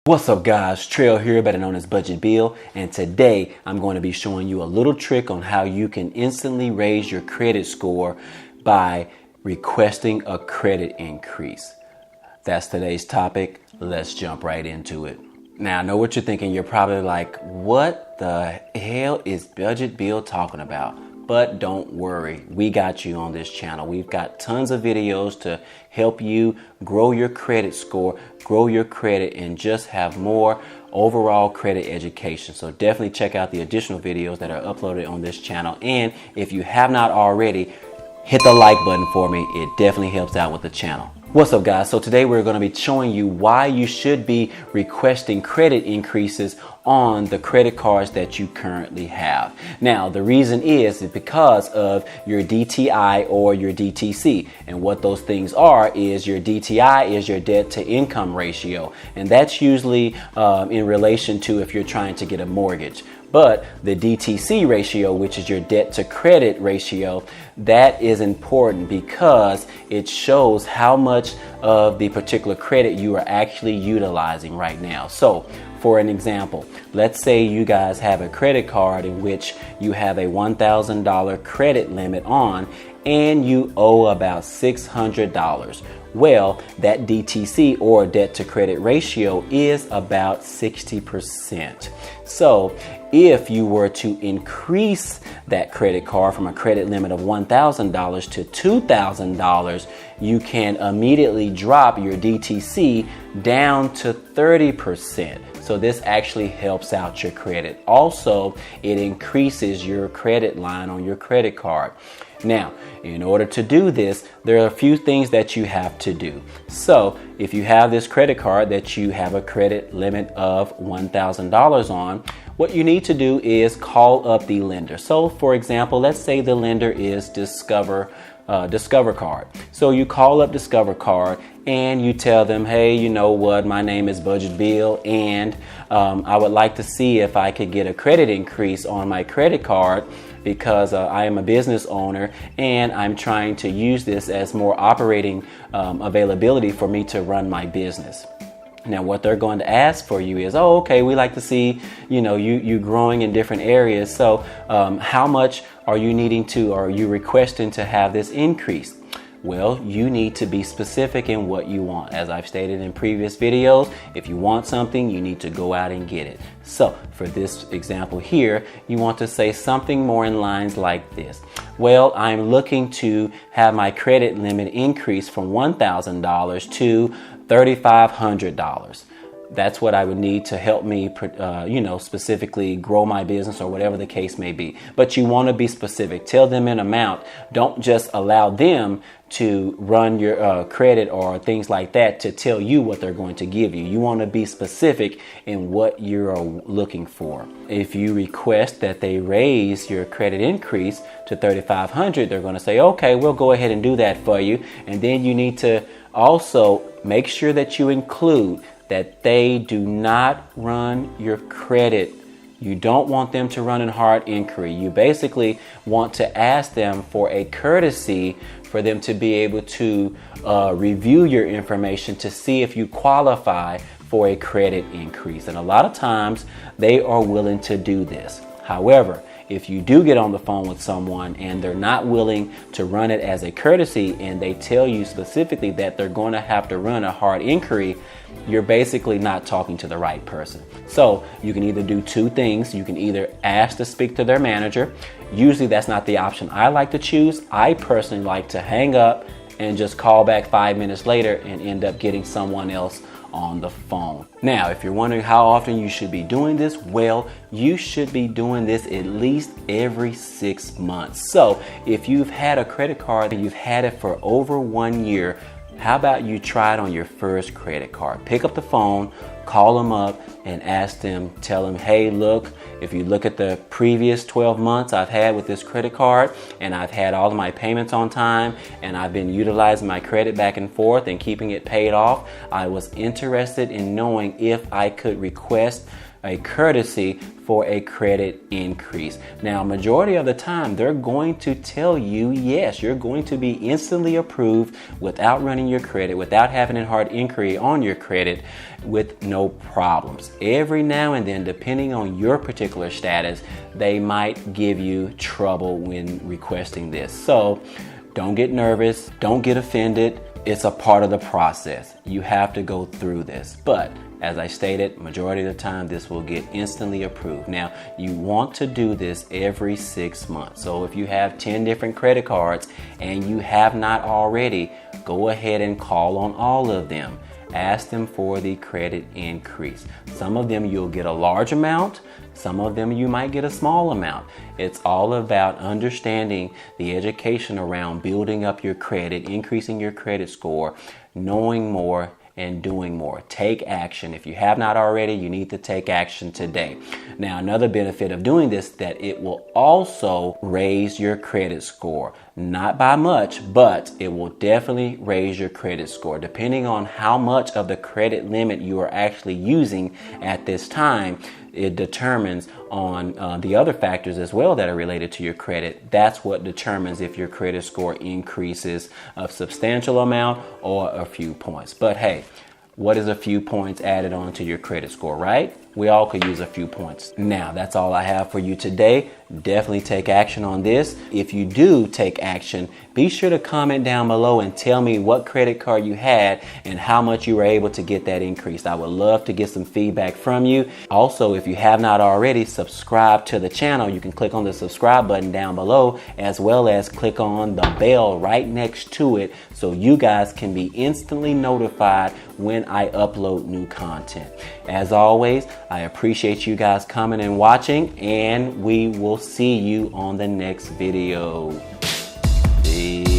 What's up guys, Trail here, better known as Budget Bill, and today I'm going to be showing you a little trick on how you can instantly raise your credit score by requesting a credit increase. That's today's topic. Let's jump right into it. Now I know what you're thinking. You're probably like, what the hell is Budget Bill talking about? But don't worry, we got you on this channel. We've got tons of videos to help you grow your credit score, grow your credit, and just have more overall credit education. So definitely check out the additional videos that are uploaded on this channel. And if you have not already, hit the like button for me. It definitely helps out with the channel. What's up guys? So today we're going to be showing you why you should be requesting credit increases on the credit cards that you currently have. Now the reason is because of your DTI or your DTC, and what those things are is your DTI is your debt to income ratio, and that's usually in relation to if you're trying to get a mortgage. But the DTC ratio, which is your debt to credit ratio, that is important because it shows how much of the particular credit you are actually utilizing right now. So for an example, let's say you guys have a credit card in which you have a $1,000 credit limit on and you owe about $600. Well, that DTC or debt to credit ratio is about 60%. So if you were to increase that credit card from a credit limit of $1,000 to $2,000, you can immediately drop your DTC down to 30%. So this actually helps out your credit. Also, it increases your credit line on your credit card. Now, in order to do this, there are a few things that you have to do. So if you have this credit card that you have a credit limit of $1,000 on, what you need to do is call up the lender. So for example, let's say the lender is Discover Card. So you call up Discover Card and you tell them, hey, you know what, my name is Budget Bill and I would like to see if I could get a credit increase on my credit card because I am a business owner and I'm trying to use this as more operating availability for me to run my business. Now what they're going to ask for you is, oh, okay, we like to see, you growing in different areas. So how much are you needing to, or are you requesting to have this increase? Well, you need to be specific in what you want. As I've stated in previous videos, if you want something, you need to go out and get it. So for this example here, you want to say something more in lines like this. Well, I'm looking to have my credit limit increase from $1,000 to $3,500. That's what I would need to help me, specifically grow my business or whatever the case may be. But you want to be specific. Tell them an amount. Don't just allow them to run your credit or things like that to tell you what they're going to give you. You want to be specific in what you're looking for. If you request that they raise your credit increase to $3,500, they're going to say, okay, we'll go ahead and do that for you. And then you need to also make sure that you include that they do not run your credit. You don't want them to run a hard inquiry. You basically want to ask them for a courtesy for them to be able to review your information to see if you qualify for a credit increase. And a lot of times they are willing to do this. However, if you do get on the phone with someone and they're not willing to run it as a courtesy and they tell you specifically that they're going to have to run a hard inquiry, you're basically not talking to the right person. So you can either do two things. You can either ask to speak to their manager. Usually that's not the option I like to choose. I personally like to hang up and just call back 5 minutes later and end up getting someone else on the phone. Now, if you're wondering how often you should be doing this, well, you should be doing this at least every 6 months. So if you've had a credit card and you've had it for over 1 year, how about you try it on your first credit card? Pick up the phone, call them up and ask them, tell them, hey, look, if you look at the previous 12 months I've had with this credit card and I've had all of my payments on time and I've been utilizing my credit back and forth and keeping it paid off, I was interested in knowing if I could request a courtesy for a credit increase. Now, majority of the time, they're going to tell you, yes, you're going to be instantly approved without running your credit, without having a hard inquiry on your credit, with no problems. Every now and then, depending on your particular status, they might give you trouble when requesting this. So don't get nervous, don't get offended. It's a part of the process. You have to go through this. But as I stated, majority of the time, this will get instantly approved. Now, you want to do this every 6 months. So if you have 10 different credit cards and you have not already, go ahead and call on all of them. Ask them for the credit increase. Some of them you'll get a large amount. Some of them you might get a small amount. It's all about understanding the education around building up your credit, increasing your credit score, knowing more, and doing more. Take action. If you have not already, you need to take action today. Now, another benefit of doing this, that it will also raise your credit score. Not by much, but it will definitely raise your credit score. Depending on how much of the credit limit you are actually using at this time, it determines on the other factors as well that are related to your credit. That's what determines if your credit score increases a substantial amount or a few points. But hey, what is a few points added on to your credit score, right? We all could use a few points. Now, that's all I have for you today. Definitely take action on this. If you do take action, be sure to comment down below and tell me what credit card you had and how much you were able to get that increased. I would love to get some feedback from you. Also, if you have not already, subscribe to the channel. You can click on the subscribe button down below, as well as click on the bell right next to it so you guys can be instantly notified when I upload new content. As always, I appreciate you guys coming and watching, and we will see you on the next video. Peace.